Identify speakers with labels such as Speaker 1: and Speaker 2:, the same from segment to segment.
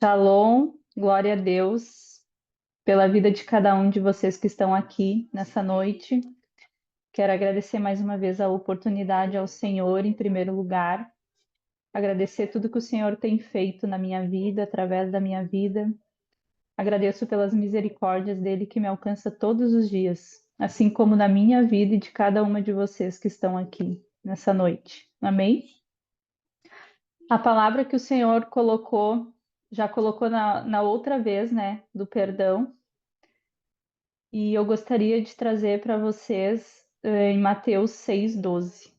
Speaker 1: Shalom, glória a Deus pela vida de cada um de vocês que estão aqui nessa noite. Quero agradecer mais uma vez a oportunidade ao Senhor, em primeiro lugar, agradecer tudo que o Senhor tem feito na minha vida, através da minha vida. Agradeço pelas misericórdias dele que me alcança todos os dias, assim como na minha vida e de cada uma de vocês que estão aqui nessa noite. Amém? A palavra que o Senhor colocou, já colocou na outra vez, né, do perdão. E eu gostaria de trazer para vocês em Mateus 6,12.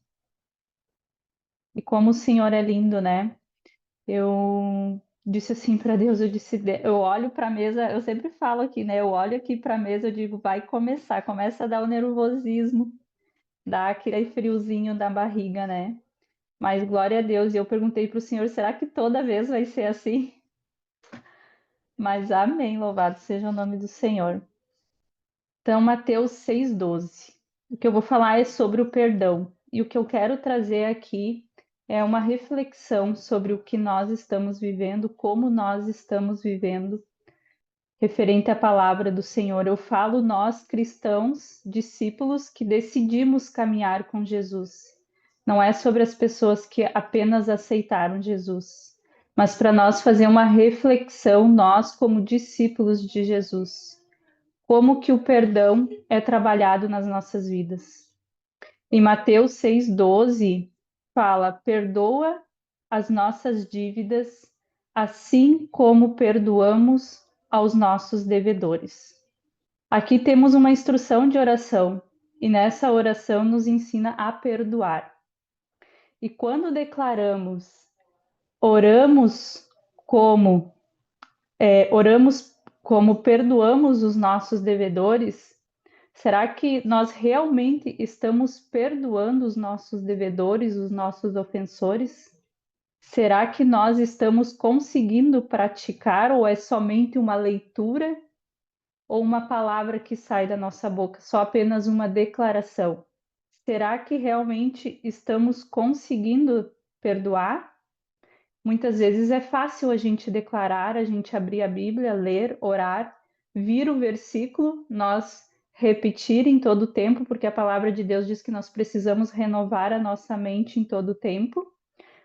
Speaker 1: E como o Senhor é lindo, né? Eu disse assim para Deus, eu disse, eu olho para a mesa, eu sempre falo aqui, né? Eu olho aqui para a mesa, eu digo, vai começar, começa a dar o nervosismo, dá aquele friozinho da barriga, né? Mas glória a Deus. E eu perguntei para o Senhor, será que toda vez vai ser assim? Mas amém, louvado seja o nome do Senhor. Então, Mateus 6,12. O que eu vou falar é sobre o perdão. E o que eu quero trazer aqui é uma reflexão sobre o que nós estamos vivendo, como nós estamos vivendo, referente à palavra do Senhor. Eu falo nós, cristãos, discípulos, que decidimos caminhar com Jesus. Não é sobre as pessoas que apenas aceitaram Jesus, mas para nós fazer uma reflexão, nós como discípulos de Jesus, como que o perdão é trabalhado nas nossas vidas. Em Mateus 6,12, fala: perdoa as nossas dívidas, assim como perdoamos aos nossos devedores. Aqui temos uma instrução de oração, e nessa oração nos ensina a perdoar. E quando declaramos, oramos como oramos como perdoamos os nossos devedores, será que nós realmente estamos perdoando os nossos devedores, os nossos ofensores? Será que nós estamos conseguindo praticar ou é somente uma leitura ou uma palavra que sai da nossa boca, só apenas uma declaração? Será que realmente estamos conseguindo perdoar? Muitas vezes é fácil a gente declarar, a gente abrir a Bíblia, ler, orar, vir o versículo, nós repetir em todo o tempo, porque a palavra de Deus diz que nós precisamos renovar a nossa mente em todo o tempo.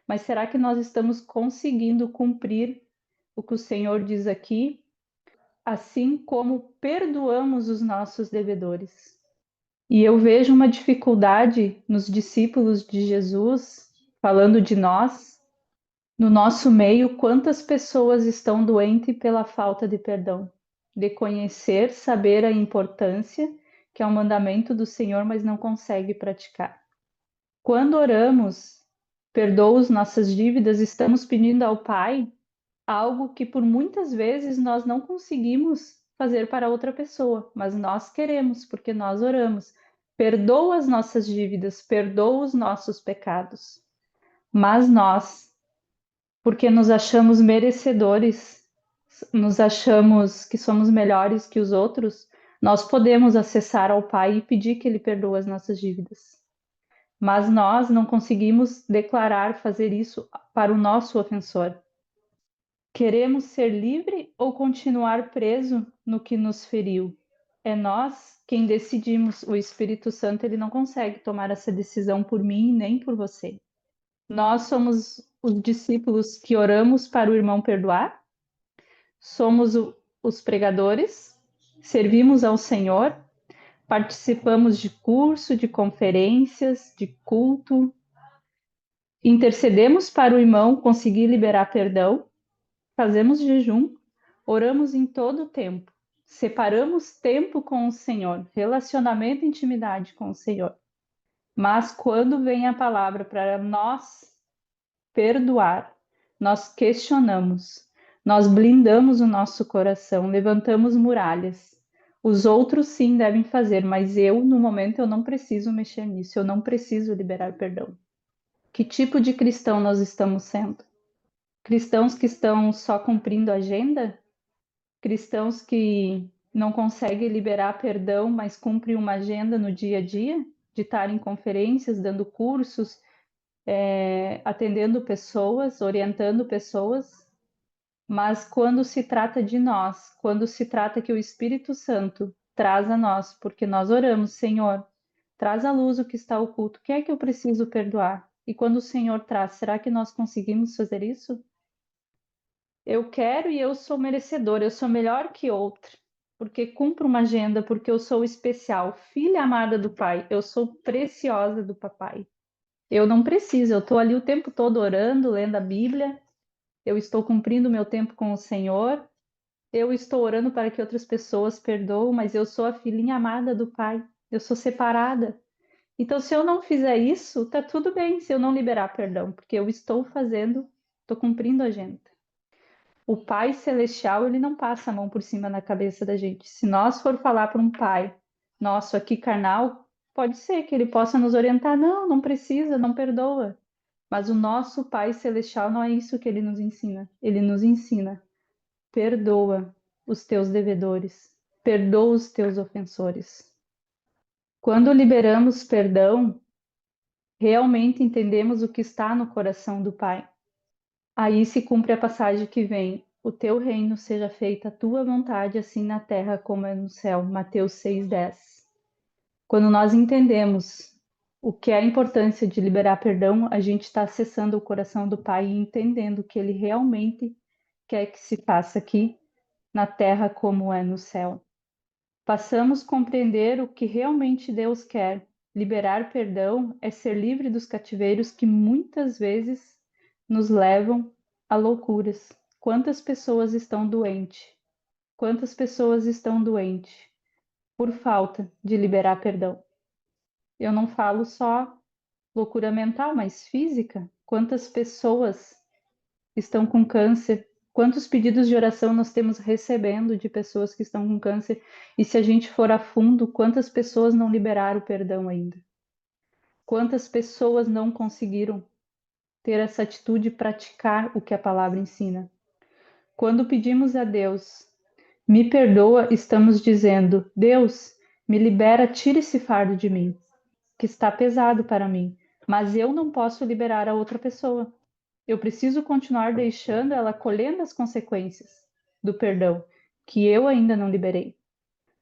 Speaker 1: Mas será que nós estamos conseguindo cumprir o que o Senhor diz aqui, assim como perdoamos os nossos devedores? E eu vejo uma dificuldade nos discípulos de Jesus, falando de nós, no nosso meio, quantas pessoas estão doentes pela falta de perdão, de conhecer, saber a importância, que é um mandamento do Senhor, mas não consegue praticar. Quando oramos, perdoa as nossas dívidas, estamos pedindo ao Pai algo que por muitas vezes nós não conseguimos fazer para outra pessoa, mas nós queremos, porque nós oramos. Perdoa as nossas dívidas, perdoa os nossos pecados. Mas nós, porque nos achamos merecedores, nos achamos que somos melhores que os outros, nós podemos acessar ao Pai e pedir que Ele perdoe as nossas dívidas. Mas nós não conseguimos declarar, fazer isso para o nosso ofensor. Queremos ser livre ou continuar preso no que nos feriu? É nós quem decidimos. O Espírito Santo ele não consegue tomar essa decisão por mim nem por você. Nós somos os discípulos que oramos para o irmão perdoar, somos os pregadores, servimos ao Senhor, participamos de curso, de conferências, de culto, intercedemos para o irmão conseguir liberar perdão, fazemos jejum, oramos em todo o tempo, separamos tempo com o Senhor, relacionamento e intimidade com o Senhor. Mas quando vem a palavra para nós perdoar, nós questionamos, nós blindamos o nosso coração, levantamos muralhas. Os outros sim devem fazer, mas eu, no momento, eu não preciso mexer nisso, eu não preciso liberar perdão. Que tipo de cristão nós estamos sendo? Cristãos que estão só cumprindo a agenda? Cristãos que não conseguem liberar perdão, mas cumprem uma agenda no dia a dia? De estar em conferências, dando cursos, atendendo pessoas, orientando pessoas? Mas quando se trata de nós, quando se trata que o Espírito Santo traz a nós, porque nós oramos, Senhor, traz à luz o que está oculto, o que é que eu preciso perdoar? E quando o Senhor traz, será que nós conseguimos fazer isso? Eu quero e eu sou merecedor, eu sou melhor que outra, porque cumpro uma agenda, porque eu sou especial, filha amada do Pai, eu sou preciosa do Papai. Eu não preciso, eu estou ali o tempo todo orando, lendo a Bíblia, eu estou cumprindo o meu tempo com o Senhor, eu estou orando para que outras pessoas perdoem, mas eu sou a filhinha amada do Pai, eu sou separada. Então, se eu não fizer isso, tá tudo bem se eu não liberar perdão, porque eu estou fazendo, estou cumprindo a agenda. O Pai Celestial, ele não passa a mão por cima na cabeça da gente. Se nós for falar para um pai nosso aqui carnal, pode ser que ele possa nos orientar, não, não precisa, não perdoa. Mas o nosso Pai Celestial não é isso que ele nos ensina. Ele nos ensina, perdoa os teus devedores, perdoa os teus ofensores. Quando liberamos perdão, realmente entendemos o que está no coração do Pai. Aí se cumpre a passagem que vem: o teu reino seja feita a tua vontade, assim na terra como é no céu. Mateus 6,10. Quando nós entendemos o que é a importância de liberar perdão, a gente está acessando o coração do Pai e entendendo o que Ele realmente quer que se faça aqui na terra como é no céu. Passamos a compreender o que realmente Deus quer. Liberar perdão é ser livre dos cativeiros que muitas vezes nos levam a loucuras. Quantas pessoas estão doentes? Quantas pessoas estão doentes por falta de liberar perdão? Eu não falo só loucura mental, mas física. Quantas pessoas estão com câncer? Quantos pedidos de oração nós temos recebendo de pessoas que estão com câncer? E se a gente for a fundo, quantas pessoas não liberaram o perdão ainda? Quantas pessoas não conseguiram ter essa atitude de praticar o que a palavra ensina? Quando pedimos a Deus, me perdoa, estamos dizendo: Deus, me libera, tira esse fardo de mim, que está pesado para mim, mas eu não posso liberar a outra pessoa. Eu preciso continuar deixando ela colhendo as consequências do perdão que eu ainda não liberei.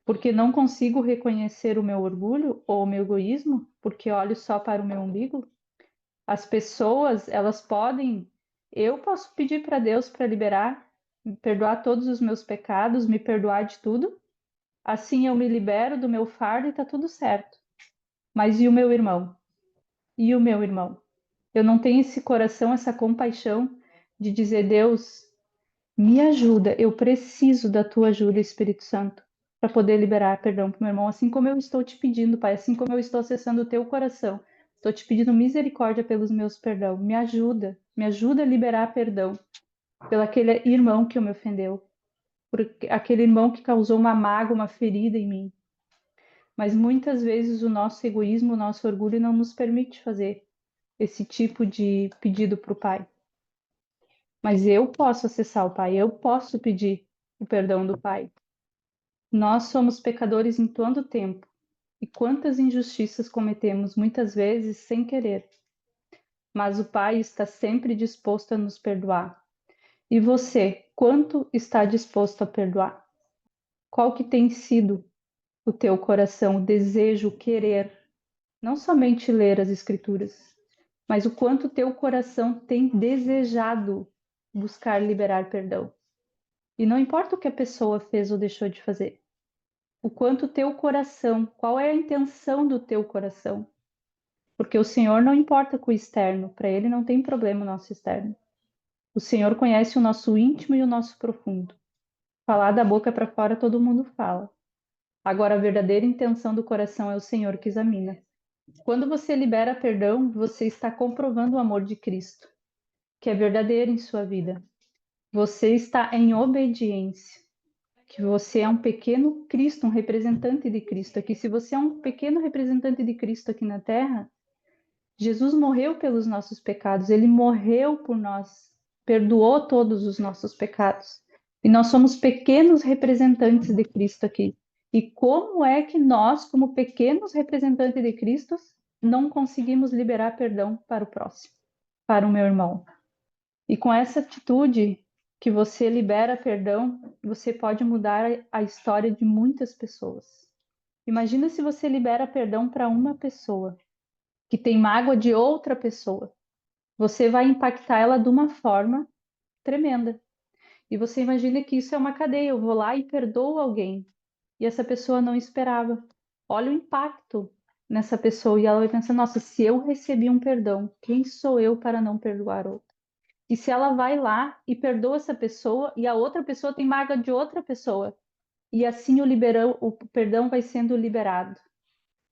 Speaker 1: Porque não consigo reconhecer o meu orgulho ou o meu egoísmo, porque olho só para o meu umbigo. As pessoas, elas podem, eu posso pedir para Deus para liberar, perdoar todos os meus pecados, me perdoar de tudo. Assim eu me libero do meu fardo e está tudo certo. Mas e o meu irmão? E o meu irmão? Eu não tenho esse coração, essa compaixão de dizer: Deus, me ajuda, eu preciso da tua ajuda, Espírito Santo, para poder liberar perdão para o meu irmão, assim como eu estou te pedindo, Pai, assim como eu estou acessando o teu coração. Estou te pedindo misericórdia pelos meus perdão. Me ajuda a liberar perdão pelo aquele irmão que me ofendeu, por aquele irmão que causou uma mágoa, uma ferida em mim. Mas muitas vezes o nosso egoísmo, o nosso orgulho não nos permite fazer esse tipo de pedido para o Pai. Mas eu posso acessar o Pai, eu posso pedir o perdão do Pai. Nós somos pecadores em todo o tempo. E quantas injustiças cometemos, muitas vezes sem querer. Mas o Pai está sempre disposto a nos perdoar. E você, quanto está disposto a perdoar? Qual que tem sido o teu coração, o desejo, o querer? Não somente ler as Escrituras, mas o quanto o teu coração tem desejado buscar liberar perdão. E não importa o que a pessoa fez ou deixou de fazer. O quanto o teu coração, qual é a intenção do teu coração? Porque o Senhor não importa com o externo, para Ele não tem problema o nosso externo. O Senhor conhece o nosso íntimo e o nosso profundo. Falar da boca para fora todo mundo fala. Agora, a verdadeira intenção do coração é o Senhor que examina. Quando você libera perdão, você está comprovando o amor de Cristo, que é verdadeiro em sua vida. Você está em obediência, que você é um pequeno Cristo, um representante de Cristo aqui. Se você é um pequeno representante de Cristo aqui na Terra, Jesus morreu pelos nossos pecados, ele morreu por nós, perdoou todos os nossos pecados. E nós somos pequenos representantes de Cristo aqui. E como é que nós, como pequenos representantes de Cristo, não conseguimos liberar perdão para o próximo, para o meu irmão? E com essa atitude que você libera perdão, você pode mudar a história de muitas pessoas. Imagina se você libera perdão para uma pessoa que tem mágoa de outra pessoa. Você vai impactar ela de uma forma tremenda. E você imagina que isso é uma cadeia. Eu vou lá e perdoo alguém. E essa pessoa não esperava. Olha o impacto nessa pessoa. E ela vai pensar: nossa, se eu recebi um perdão, quem sou eu para não perdoar outro? E se ela vai lá e perdoa essa pessoa e a outra pessoa tem mágoa de outra pessoa, e assim o perdão vai sendo liberado.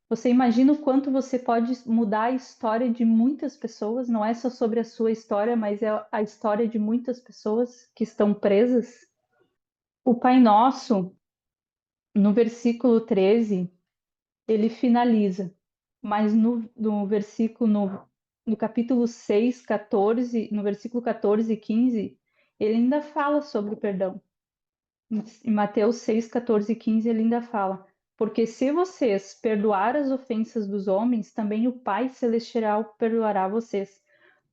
Speaker 1: Você imagina o quanto você pode mudar a história de muitas pessoas? Não é só sobre a sua história, mas é a história de muitas pessoas que estão presas. O Pai Nosso, no versículo 13, ele finaliza, mas no versículo, no capítulo 6, 14, no versículo 14 e 15, ele ainda fala sobre o perdão. Em Mateus 6, 14 e 15, ele ainda fala: porque se vocês perdoar as ofensas dos homens, também o Pai Celestial perdoará vocês.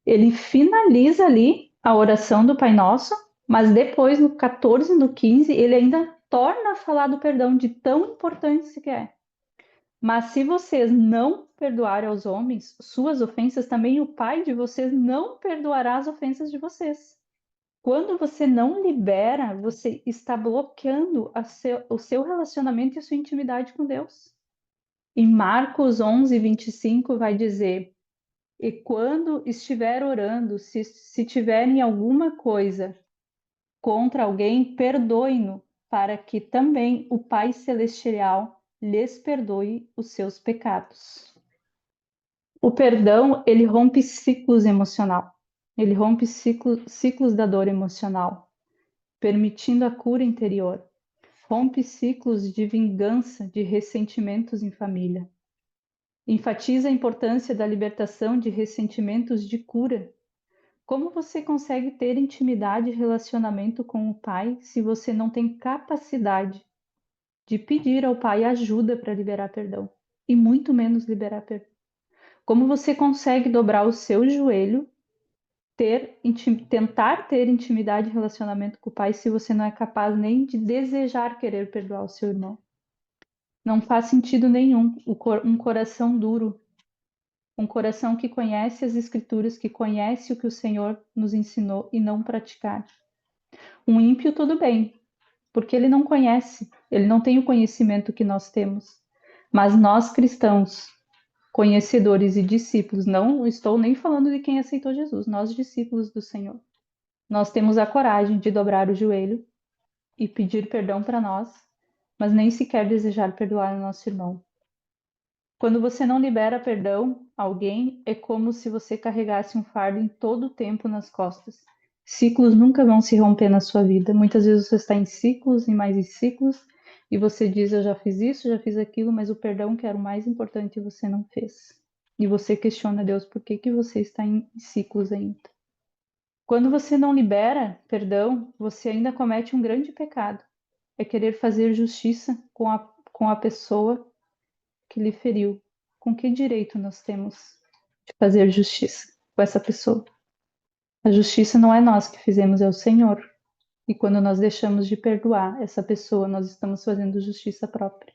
Speaker 1: Ele finaliza ali a oração do Pai Nosso, mas depois, no 14 e no 15, ele ainda torna a falar do perdão, de tão importante que é. Mas se vocês não perdoarem aos homens suas ofensas, também o Pai de vocês não perdoará as ofensas de vocês. Quando você não libera, você está bloqueando o seu relacionamento e a sua intimidade com Deus. Em Marcos 11, 25 vai dizer: e quando estiver orando, se tiverem alguma coisa contra alguém, perdoe-no, para que também o Pai Celestial lhes perdoe os seus pecados. O perdão, ele rompe ciclos emocional. Ele rompe ciclos da dor emocional, permitindo a cura interior. Rompe ciclos de vingança, de ressentimentos em família. Enfatiza a importância da libertação de ressentimentos de cura. Como você consegue ter intimidade e relacionamento com o Pai se você não tem capacidade de pedir ao Pai ajuda para liberar perdão? E muito menos liberar perdão. Como você consegue dobrar o seu joelho, tentar ter intimidade e relacionamento com o Pai se você não é capaz nem de desejar querer perdoar o seu irmão? Não faz sentido nenhum um coração duro, um coração que conhece as Escrituras, que conhece o que o Senhor nos ensinou e não praticar. Um ímpio, tudo bem, porque ele não conhece, ele não tem o conhecimento que nós temos. Mas nós cristãos, conhecedores e discípulos, não estou nem falando de quem aceitou Jesus, nós discípulos do Senhor, nós temos a coragem de dobrar o joelho e pedir perdão para nós, mas nem sequer desejar perdoar o nosso irmão. Quando você não libera perdão a alguém, é como se você carregasse um fardo em todo o tempo nas costas. Ciclos nunca vão se romper na sua vida. Muitas vezes você está em ciclos e mais em ciclos, e você diz: eu já fiz isso, já fiz aquilo, mas o perdão, que era o mais importante, você não fez. E você questiona Deus: por que que você está em ciclos ainda? Quando você não libera perdão, você ainda comete um grande pecado. É querer fazer justiça com a pessoa que lhe feriu. Com que direito nós temos de fazer justiça com essa pessoa? A justiça não é nós que fizemos, é o Senhor. E quando nós deixamos de perdoar essa pessoa, nós estamos fazendo justiça própria.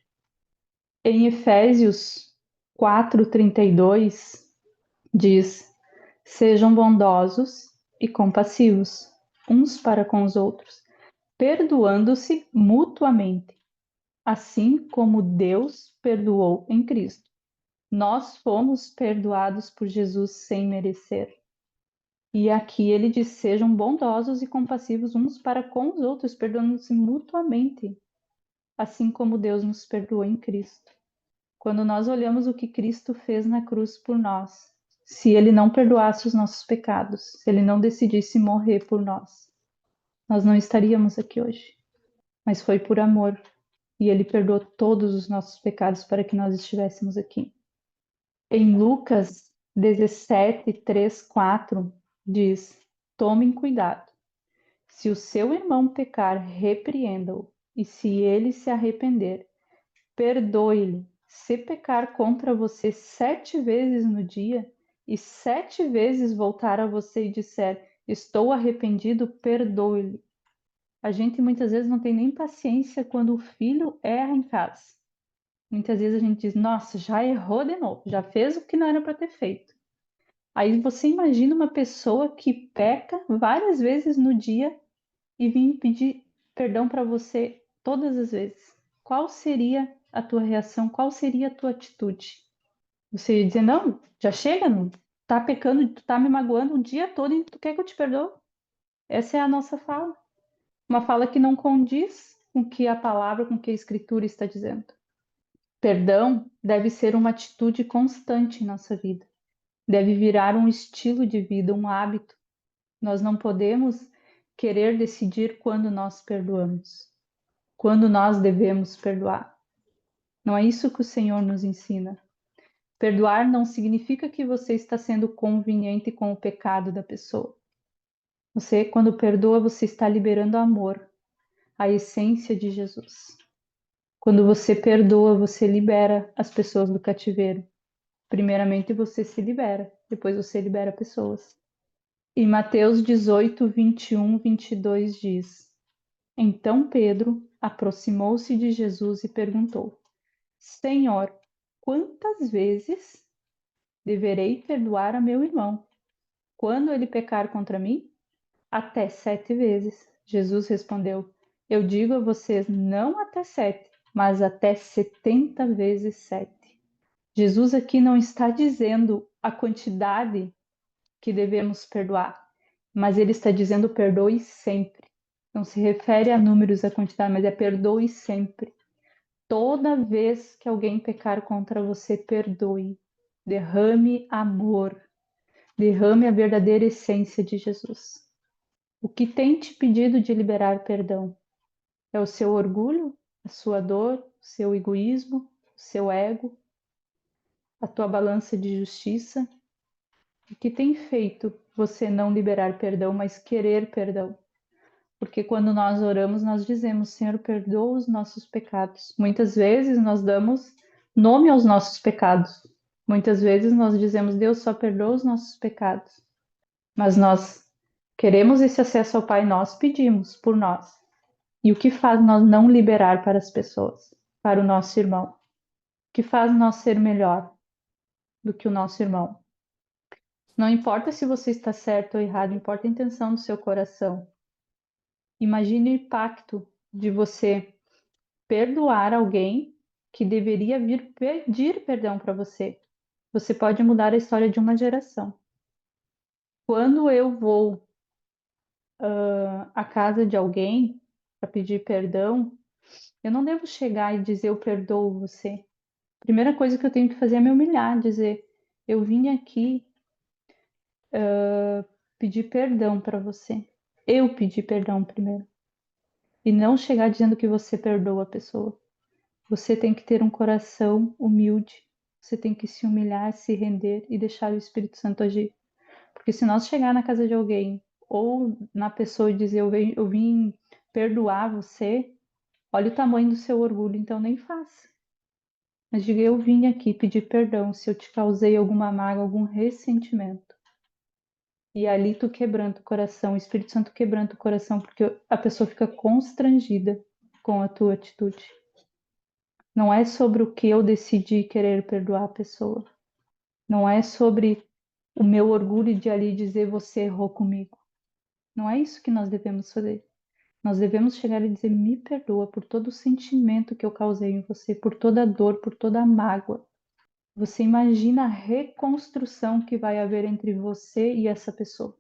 Speaker 1: Em Efésios 4:32 diz: sejam bondosos e compassivos uns para com os outros, perdoando-se mutuamente, assim como Deus perdoou em Cristo. Nós fomos perdoados por Jesus sem merecer. E aqui ele diz: sejam bondosos e compassivos uns para com os outros, perdoando-se mutuamente, assim como Deus nos perdoou em Cristo. Quando nós olhamos o que Cristo fez na cruz por nós, se ele não perdoasse os nossos pecados, se ele não decidisse morrer por nós, nós não estaríamos aqui hoje. Mas foi por amor, e ele perdoou todos os nossos pecados para que nós estivéssemos aqui. Em Lucas 17, 3, 4, diz: tomem cuidado. Se o seu irmão pecar, repreenda-o, e se ele se arrepender, perdoe-lhe. Se pecar contra você 7 vezes no dia, e 7 vezes voltar a você e disser: estou arrependido, perdoe-lhe. A gente muitas vezes não tem nem paciência quando o filho erra em casa. Muitas vezes a gente diz, nossa, já errou de novo, já fez o que não era para ter feito. Aí você imagina uma pessoa que peca várias vezes no dia e vem pedir perdão para você todas as vezes. Qual seria a tua reação? Qual seria a tua atitude? Você ia dizer, não, já chega, não tá pecando, tu tá me magoando o dia todo e tu quer que eu te perdoe? Essa é a nossa fala. Uma fala que não condiz com o que a palavra, com o que a escritura está dizendo. Perdão deve ser uma atitude constante em nossa vida. Deve virar um estilo de vida, um hábito. Nós não podemos querer decidir quando nós perdoamos, quando nós devemos perdoar. Não é isso que o Senhor nos ensina. Perdoar não significa que você está sendo conveniente com o pecado da pessoa. Você, quando perdoa, você está liberando amor, a essência de Jesus. Quando você perdoa, você libera as pessoas do cativeiro. Primeiramente você se libera, depois você libera pessoas. Em Mateus 18, 21, 22 diz: Então Pedro aproximou-se de Jesus e perguntou: Senhor, quantas vezes deverei perdoar a meu irmão quando ele pecar contra mim? Até 7 vezes. Jesus respondeu: Eu digo a vocês, não até 7, mas até 70 vezes 7. Jesus aqui não está dizendo a quantidade que devemos perdoar, mas ele está dizendo perdoe sempre. Não se refere a números, a quantidade, mas é perdoe sempre. Toda vez que alguém pecar contra você, perdoe. Derrame amor. Derrame a verdadeira essência de Jesus. O que tem te pedido de liberar perdão? É o seu orgulho, a sua dor, o seu egoísmo, o seu ego, a tua balança de justiça? O que tem feito você não liberar perdão, mas querer perdão? Porque quando nós oramos, nós dizemos, Senhor, perdoa os nossos pecados. Muitas vezes nós damos nome aos nossos pecados. Muitas vezes nós dizemos, Deus só perdoa os nossos pecados. Mas nós queremos esse acesso ao Pai, nós pedimos por nós. E o que faz nós não liberar para as pessoas, para o nosso irmão? O que faz nós ser melhor do que o nosso irmão? Não importa se você está certo ou errado, importa a intenção do seu coração. Imagine o impacto de você perdoar alguém que deveria vir pedir perdão para você. Você pode mudar a história de uma geração. Quando eu vou à casa de alguém para pedir perdão, eu não devo chegar e dizer eu perdoo você. A primeira coisa que eu tenho que fazer é me humilhar, dizer eu vim aqui pedir perdão para você. Eu pedi perdão primeiro. E não chegar dizendo que você perdoa a pessoa. Você tem que ter um coração humilde. Você tem que se humilhar, se render e deixar o Espírito Santo agir. Porque se nós chegar na casa de alguém ou na pessoa e dizer eu vim perdoar você, olha o tamanho do seu orgulho, então nem faça. Mas diga eu vim aqui pedir perdão se eu te causei alguma mágoa, algum ressentimento. E ali tu quebranta o coração, o Espírito Santo quebranta o coração, porque a pessoa fica constrangida com a tua atitude. Não é sobre o que eu decidi querer perdoar a pessoa. Não é sobre o meu orgulho de ali dizer você errou comigo. Não é isso que nós devemos fazer. Nós devemos chegar e dizer me perdoa por todo o sentimento que eu causei em você, por toda a dor, por toda a mágoa. Você imagina a reconstrução que vai haver entre você e essa pessoa.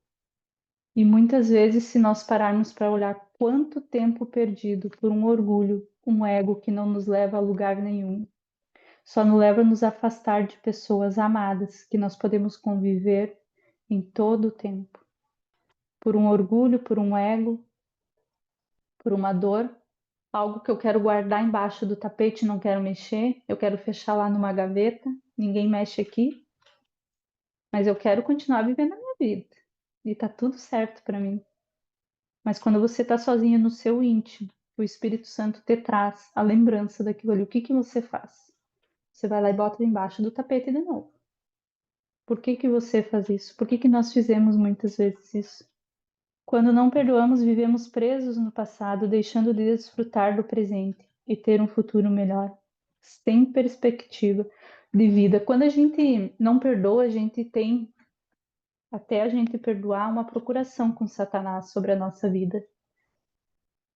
Speaker 1: E muitas vezes, se nós pararmos para olhar quanto tempo perdido por um orgulho, um ego que não nos leva a lugar nenhum, só nos leva a nos afastar de pessoas amadas que nós podemos conviver em todo o tempo. Por um orgulho, por um ego, por uma dor, algo que eu quero guardar embaixo do tapete, não quero mexer, eu quero fechar lá numa gaveta, ninguém mexe aqui, mas eu quero continuar vivendo a minha vida. E tá tudo certo para mim. Mas quando você está sozinho no seu íntimo, o Espírito Santo te traz a lembrança daquilo ali. O que que você faz? Você vai lá e bota embaixo do tapete de novo. Por que que você faz isso? Por que que nós fizemos muitas vezes isso? Quando não perdoamos, vivemos presos no passado, deixando de desfrutar do presente e ter um futuro melhor, sem perspectiva de vida. Quando a gente não perdoa, a gente tem, até a gente perdoar, uma procuração com Satanás sobre a nossa vida.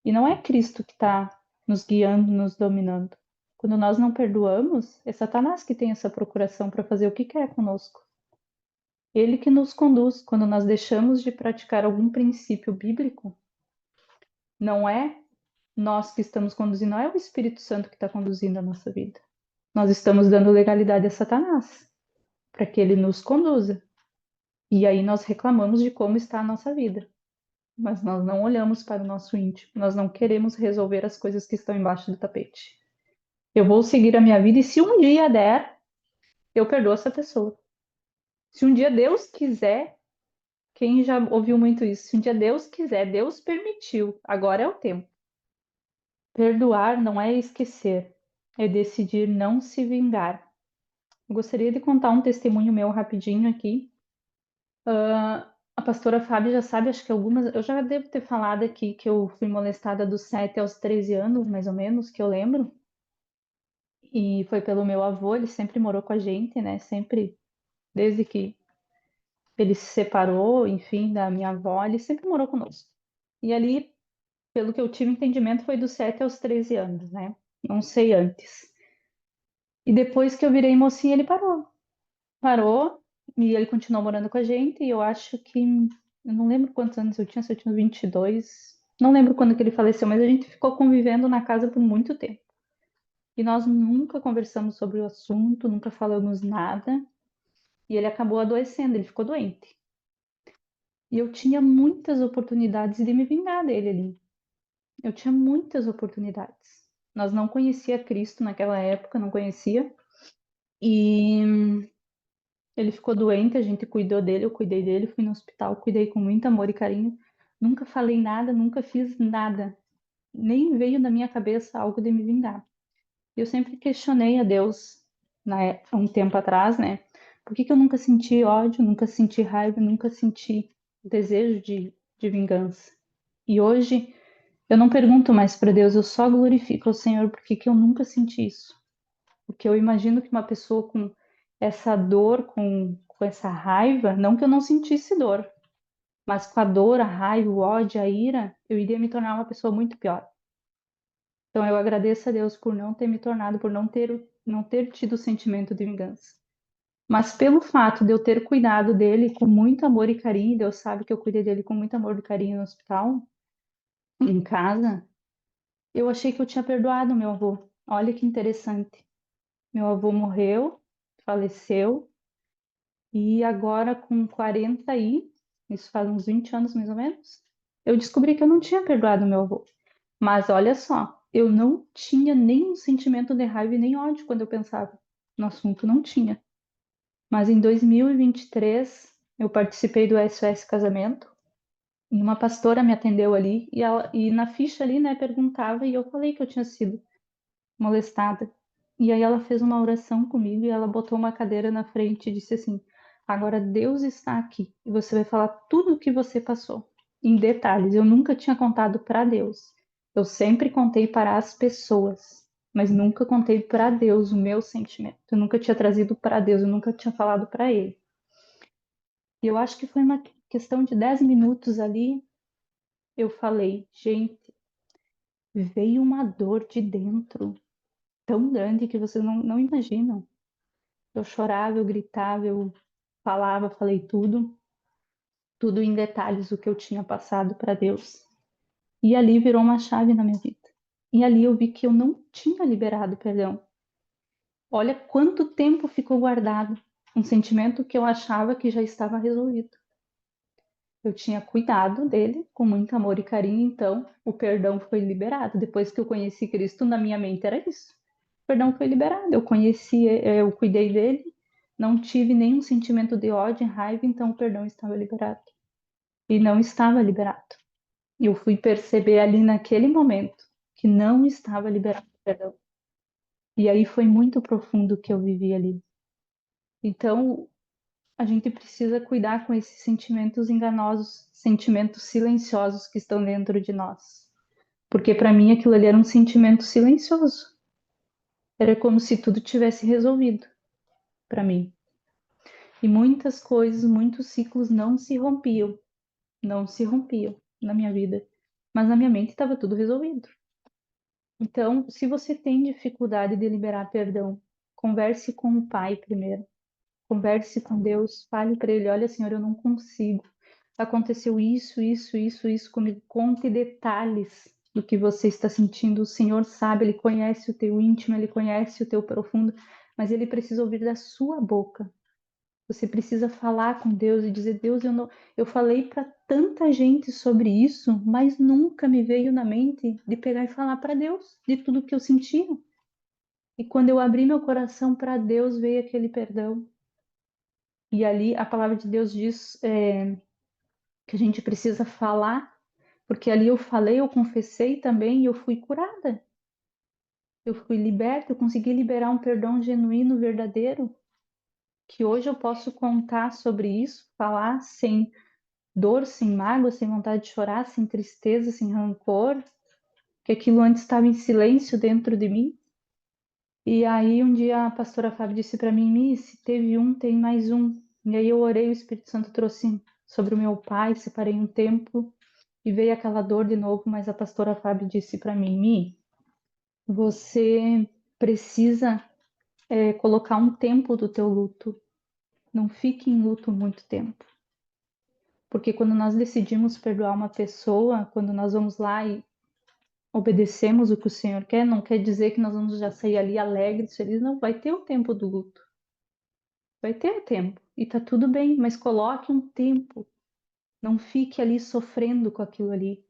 Speaker 1: E não é Cristo que está nos guiando, nos dominando. Quando nós não perdoamos, é Satanás que tem essa procuração para fazer o que quer conosco. Ele que nos conduz. Quando nós deixamos de praticar algum princípio bíblico, não é nós que estamos conduzindo, não é o Espírito Santo que está conduzindo a nossa vida. Nós estamos dando legalidade a Satanás para que ele nos conduza. E aí nós reclamamos de como está a nossa vida. Mas nós não olhamos para o nosso íntimo, nós não queremos resolver as coisas que estão embaixo do tapete. Eu vou seguir a minha vida e se um dia der, eu perdoo essa pessoa. Se um dia Deus quiser, quem já ouviu muito isso? Se um dia Deus quiser, Deus permitiu, agora é o tempo. Perdoar não é esquecer, é decidir não se vingar. Eu gostaria de contar um testemunho meu rapidinho aqui. A pastora Fábio já sabe, acho que algumas, eu já devo ter falado aqui que eu fui molestada dos 7 aos 13 anos, mais ou menos, que eu lembro. E foi pelo meu avô, ele sempre morou com a gente, né? Sempre, desde que ele se separou, enfim, da minha avó, ele sempre morou conosco. E ali, pelo que eu tive entendimento, foi dos 7 aos 13 anos, né? Não sei antes. E depois que eu virei mocinha, ele parou. Parou e ele continuou morando com a gente. E eu acho que, eu não lembro quantos anos eu tinha, se eu tinha 22. Não lembro quando que ele faleceu, mas a gente ficou convivendo na casa por muito tempo. E nós nunca conversamos sobre o assunto, nunca falamos nada. E ele acabou adoecendo, ele ficou doente. E eu tinha muitas oportunidades de me vingar dele ali. Eu tinha muitas oportunidades. Nós não conhecia Cristo naquela época, não conhecia. E ele ficou doente, a gente cuidou dele, eu cuidei dele, fui no hospital, cuidei com muito amor e carinho. Nunca falei nada, nunca fiz nada. Nem veio na minha cabeça algo de me vingar. Eu sempre questionei a Deus, há um tempo atrás, né? Por que que eu nunca senti ódio, nunca senti raiva, nunca senti desejo de vingança? E hoje eu não pergunto mais para Deus, eu só glorifico ao Senhor porque que eu nunca senti isso. Porque eu imagino que uma pessoa com essa dor, com essa raiva, não que eu não sentisse dor, mas com a dor, a raiva, o ódio, a ira, eu iria me tornar uma pessoa muito pior. Então eu agradeço a Deus por não ter me tornado, por não ter tido o sentimento de vingança. Mas pelo fato de eu ter cuidado dele com muito amor e carinho, Deus sabe que eu cuidei dele com muito amor e carinho no hospital, em casa, eu achei que eu tinha perdoado meu avô. Olha que interessante. Meu avô morreu, faleceu, e agora com 40 isso faz uns 20 anos mais ou menos, eu descobri que eu não tinha perdoado meu avô. Mas olha só, eu não tinha nenhum sentimento de raiva e nem ódio quando eu pensava no assunto, não tinha. Mas em 2023, eu participei do SOS Casamento e uma pastora me atendeu ali e na ficha ali, né, perguntava e eu falei que eu tinha sido molestada. E aí ela fez uma oração comigo e ela botou uma cadeira na frente e disse assim: Agora Deus está aqui e você vai falar tudo o que você passou, em detalhes. Eu nunca tinha contado para Deus. Eu sempre contei para as pessoas, mas nunca contei para Deus o meu sentimento. Eu nunca tinha trazido para Deus, eu nunca tinha falado para Ele. E eu acho que foi uma questão de 10 minutos ali. Eu falei, gente, veio uma dor de dentro tão grande que vocês não imaginam. Eu chorava, eu gritava, eu falava, falei tudo em detalhes o que eu tinha passado para Deus. E ali virou uma chave na minha vida. E ali eu vi que eu não tinha liberado perdão. Olha quanto tempo ficou guardado um sentimento que eu achava que já estava resolvido. Eu tinha cuidado dele com muito amor e carinho, então o perdão foi liberado. Depois que eu conheci Cristo, na minha mente era isso. O perdão foi liberado. Eu conheci, eu cuidei dele, não tive nenhum sentimento de ódio e raiva, então o perdão estava liberado. E não estava liberado. E eu fui perceber ali naquele momento que não estava liberado o perdão. E aí foi muito profundo o que eu vivi ali. Então, a gente precisa cuidar com esses sentimentos enganosos, sentimentos silenciosos que estão dentro de nós. Porque para mim aquilo ali era um sentimento silencioso. Era como se tudo tivesse resolvido para mim. E muitas coisas, muitos ciclos não se rompiam na minha vida. Mas na minha mente estava tudo resolvido. Então, se você tem dificuldade de liberar perdão, converse com o Pai primeiro. Converse com Deus, fale para Ele: olha, Senhor, eu não consigo. Aconteceu isso comigo. Conte detalhes do que você está sentindo. O Senhor sabe, Ele conhece o teu íntimo, Ele conhece o teu profundo, mas Ele precisa ouvir da sua boca. Você precisa falar com Deus e dizer: Deus, eu falei para tanta gente sobre isso, mas nunca me veio na mente de pegar e falar para Deus de tudo que eu sentia. E quando eu abri meu coração para Deus, veio aquele perdão. E ali a palavra de Deus diz que a gente precisa falar, porque ali eu falei, eu confessei também e eu fui curada. Eu fui liberta, eu consegui liberar um perdão genuíno, verdadeiro, que hoje eu posso contar sobre isso, falar sem dor, sem mágoa, sem vontade de chorar, sem tristeza, sem rancor, que aquilo antes estava em silêncio dentro de mim. E aí um dia a pastora Fábio disse para mim: Miss, teve um, tem mais um. E aí eu orei, o Espírito Santo trouxe sobre o meu pai, separei um tempo e veio aquela dor de novo, mas a pastora Fábio disse para mim: Mi, você precisa colocar um tempo do teu luto. Não fique em luto muito tempo. Porque quando nós decidimos perdoar uma pessoa, quando nós vamos lá e obedecemos o que o Senhor quer, não quer dizer que nós vamos já sair ali alegres, felizes, não, vai ter o tempo do luto. Vai ter o tempo e tá tudo bem, mas coloque um tempo. Não fique ali sofrendo com aquilo ali.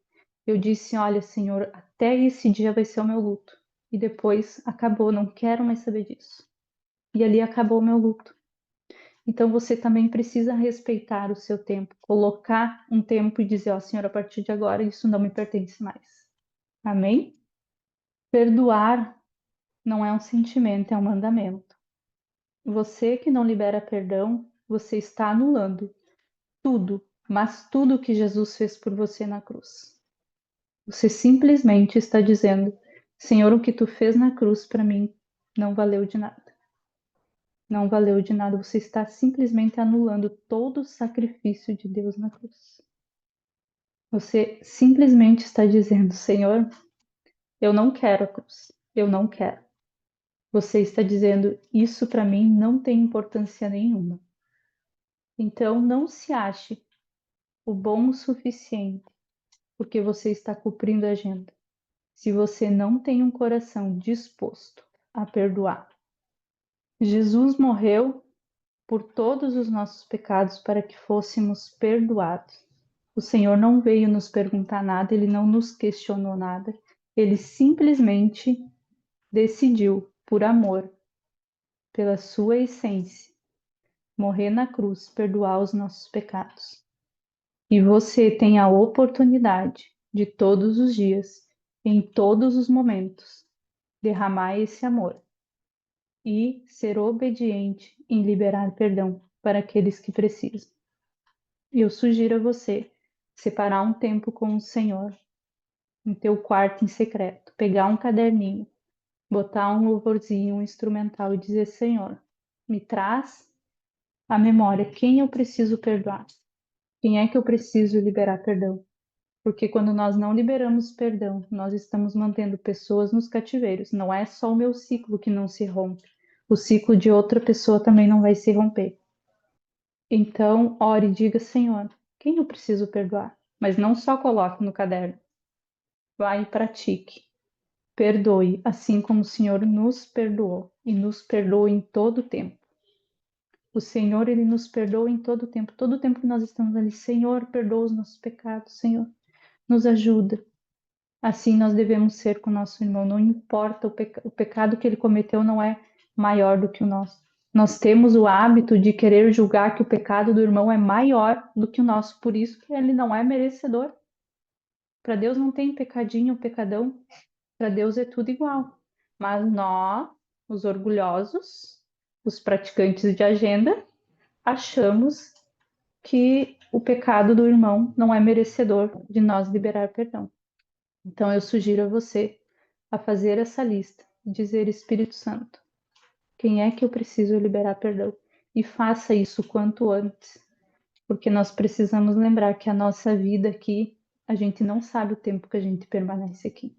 Speaker 1: Eu disse: olha, Senhor, até esse dia vai ser o meu luto. E depois acabou, não quero mais saber disso. E ali acabou o meu luto. Então você também precisa respeitar o seu tempo, colocar um tempo e dizer: ó, Senhor, a partir de agora isso não me pertence mais. Amém? Perdoar não é um sentimento, é um mandamento. Você que não libera perdão, você está anulando tudo, mas tudo que Jesus fez por você na cruz. Você simplesmente está dizendo: Senhor, o que tu fez na cruz para mim não valeu de nada. Não valeu de nada. Você está simplesmente anulando todo o sacrifício de Deus na cruz. Você simplesmente está dizendo: Senhor, eu não quero a cruz. Eu não quero. Você está dizendo: isso para mim não tem importância nenhuma. Então, não se ache o bom o suficiente porque você está cumprindo a agenda. Se você não tem um coração disposto a perdoar. Jesus morreu por todos os nossos pecados para que fôssemos perdoados. O Senhor não veio nos perguntar nada, ele não nos questionou nada, ele simplesmente decidiu, por amor, pela sua essência, morrer na cruz, perdoar os nossos pecados. E você tem a oportunidade de todos os dias, em todos os momentos, derramar esse amor e ser obediente em liberar perdão para aqueles que precisam. Eu sugiro a você separar um tempo com o Senhor em teu quarto em secreto, pegar um caderninho, botar um louvorzinho, um instrumental e dizer: Senhor, me traz à memória quem eu preciso perdoar, quem é que eu preciso liberar perdão. Porque quando nós não liberamos perdão, nós estamos mantendo pessoas nos cativeiros. Não é só o meu ciclo que não se rompe, o ciclo de outra pessoa também não vai se romper. Então, ore e diga: Senhor, quem eu preciso perdoar? Mas não só coloque no caderno. Vai e pratique. Perdoe, assim como o Senhor nos perdoou e nos perdoa em todo o tempo. O Senhor, ele nos perdoa em todo o tempo que nós estamos ali. Senhor, perdoa os nossos pecados, Senhor, nos ajuda. Assim nós devemos ser com o nosso irmão. Não importa o pecado que ele cometeu, não é maior do que o nosso. Nós temos o hábito de querer julgar que o pecado do irmão é maior do que o nosso, por isso que ele não é merecedor. Para Deus não tem pecadinho, pecadão. Para Deus é tudo igual. Mas nós, os orgulhosos, os praticantes de agenda, achamos que o pecado do irmão não é merecedor de nós liberar perdão. Então eu sugiro a você a fazer essa lista, dizer Espírito Santo, quem é que eu preciso liberar perdão? E faça isso quanto antes, porque nós precisamos lembrar que a nossa vida aqui, a gente não sabe o tempo que a gente permanece aqui.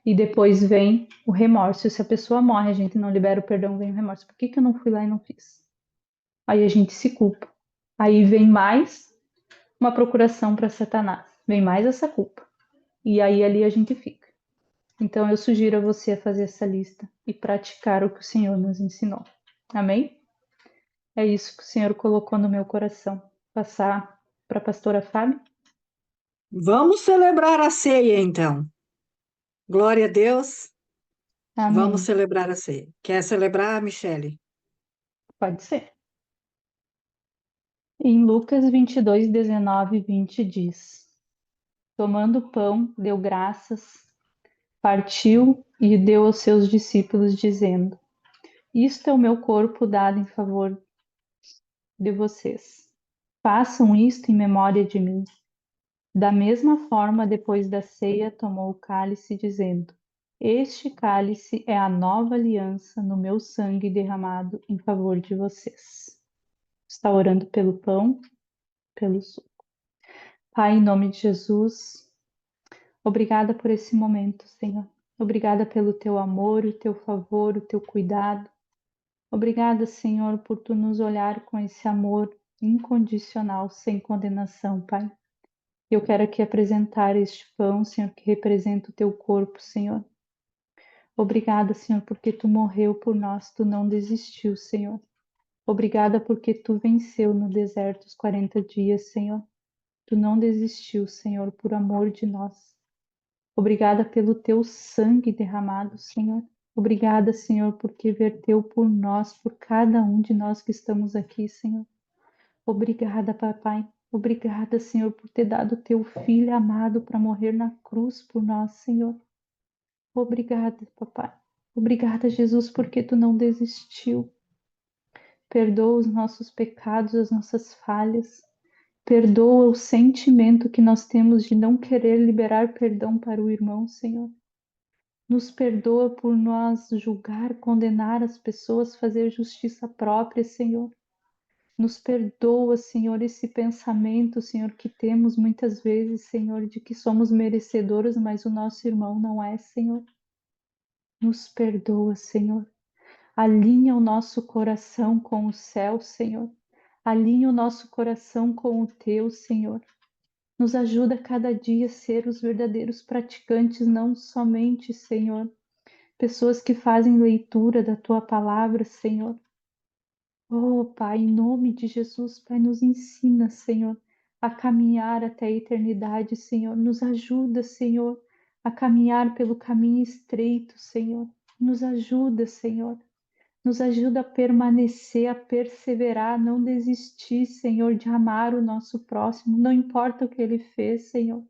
Speaker 1: E depois vem o remorso. Se a pessoa morre, a gente não libera o perdão, vem o remorso. Por que eu não fui lá e não fiz? Aí a gente se culpa. Aí vem mais uma procuração para Satanás. Vem mais essa culpa. E aí ali a gente fica. Então eu sugiro a você a fazer essa lista e praticar o que o Senhor nos ensinou. Amém? É isso que o Senhor colocou no meu coração. Passar para a pastora Fábio.
Speaker 2: Vamos celebrar a ceia, então. Glória a Deus. Vamos
Speaker 1: Amém.
Speaker 2: celebrar a ceia. Quer celebrar, Michele?
Speaker 1: Pode ser. Em Lucas 22, 19 e 20 diz: Tomando o pão, deu graças, partiu e deu aos seus discípulos, dizendo: Isto é o meu corpo dado em favor de vocês. Façam isto em memória de mim. Da mesma forma, depois da ceia, tomou o cálice, dizendo: Este cálice é a nova aliança no meu sangue derramado em favor de vocês. Está orando pelo pão, pelo suco. Pai, em nome de Jesus, obrigada por esse momento, Senhor. Obrigada pelo teu amor, o teu favor, o teu cuidado. Obrigada, Senhor, por tu nos olhar com esse amor incondicional, sem condenação, Pai. Eu quero aqui apresentar este pão, Senhor, que representa o teu corpo, Senhor. Obrigada, Senhor, porque tu morreu por nós, tu não desistiu, Senhor. Obrigada porque tu venceu no deserto os 40 dias, Senhor. Tu não desistiu, Senhor, por amor de nós. Obrigada pelo teu sangue derramado, Senhor. Obrigada, Senhor, porque verteu por nós, por cada um de nós que estamos aqui, Senhor. Obrigada, Papai. Obrigada, Senhor, por ter dado teu filho amado para morrer na cruz por nós, Senhor. Obrigada, Papai. Obrigada, Jesus, porque tu não desistiu. Perdoa os nossos pecados, as nossas falhas. Perdoa o sentimento que nós temos de não querer liberar perdão para o irmão, Senhor. Nos perdoa por nós julgar, condenar as pessoas, fazer justiça própria, Senhor. Nos perdoa, Senhor, esse pensamento, Senhor, que temos muitas vezes, Senhor, de que somos merecedores, mas o nosso irmão não é, Senhor. Nos perdoa, Senhor. Alinha o nosso coração com o céu, Senhor. Alinha o nosso coração com o teu, Senhor. Nos ajuda cada dia a ser os verdadeiros praticantes, não somente, Senhor, pessoas que fazem leitura da tua palavra, Senhor. Oh, Pai, em nome de Jesus, Pai, nos ensina, Senhor, a caminhar até a eternidade, Senhor. Nos ajuda, Senhor, a caminhar pelo caminho estreito, Senhor. Nos ajuda, Senhor. Nos ajuda a permanecer, a perseverar, a não desistir, Senhor, de amar o nosso próximo, não importa o que ele fez, Senhor.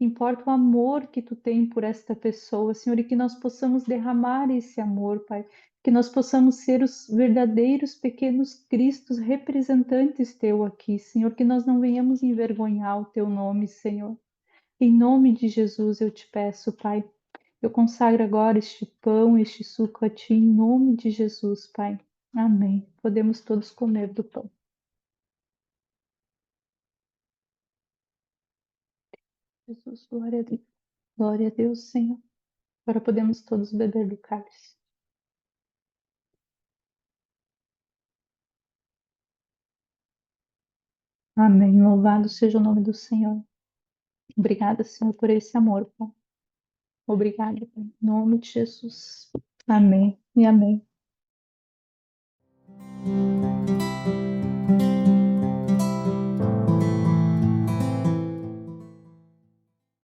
Speaker 1: Importa o amor que tu tem por esta pessoa, Senhor, e que nós possamos derramar esse amor, Pai. Que nós possamos ser os verdadeiros pequenos Cristos representantes teu aqui, Senhor. Que nós não venhamos envergonhar o teu nome, Senhor. Em nome de Jesus eu te peço, Pai. Eu consagro agora este pão, este suco a ti, em nome de Jesus, Pai. Amém. Podemos todos comer do pão. Jesus, glória a Deus. Glória a Deus, Senhor. Agora podemos todos beber do cálice. Amém. Louvado seja o nome do Senhor. Obrigada, Senhor, por esse amor, Pai. Obrigada, Pai. Em nome de Jesus. Amém e amém.